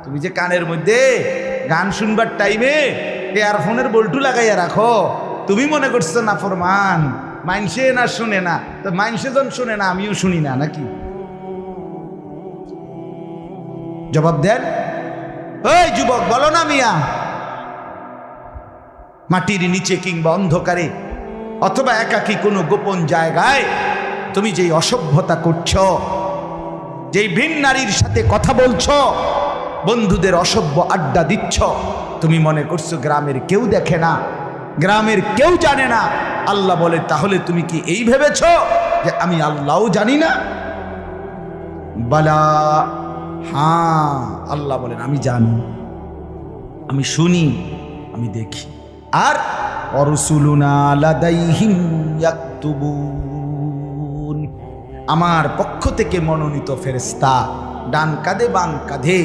তুমি যে কানের মধ্যে গান শুনবার টাইমে ইয়ারফোনের বল্টু লাগাইয়া রাখো, তুমি মনে করছো না ফরমান, মাইনসে না শুনে না, তো মাইনসে যখন শুনে না আমিও শুনি না নাকি? জবাব দেন। ওই যুবক বলো না মিয়া, মাটির নিচে কিংবা অন্ধকারে অথবা একাকী কোনো গোপন জায়গায় তুমি যেই অসভ্যতা করছো, যেই ভিন নারীর সাথে কথা বলছো, বন্ধুদের অসভ্য আড্ডা দিচ্ছ, তুমি মনে করছো গ্রামের কেউ দেখে না, গ্রামের কেউ জানে না। আল্লাহ বলে তাহলে তুমি কি এই ভেবেছো যে আমি আল্লাহও জানি না? বালা, হ্যাঁ, আল্লাহ বলেন আমি জানি, আমি শুনি, আমি দেখি। আর অরসুলুনা লাদাইহিম ইয়াকতুবুন, আমার পক্ষ থেকে মনোনীত ফেরেশতা ডান কাঁধে বাম কাঁধে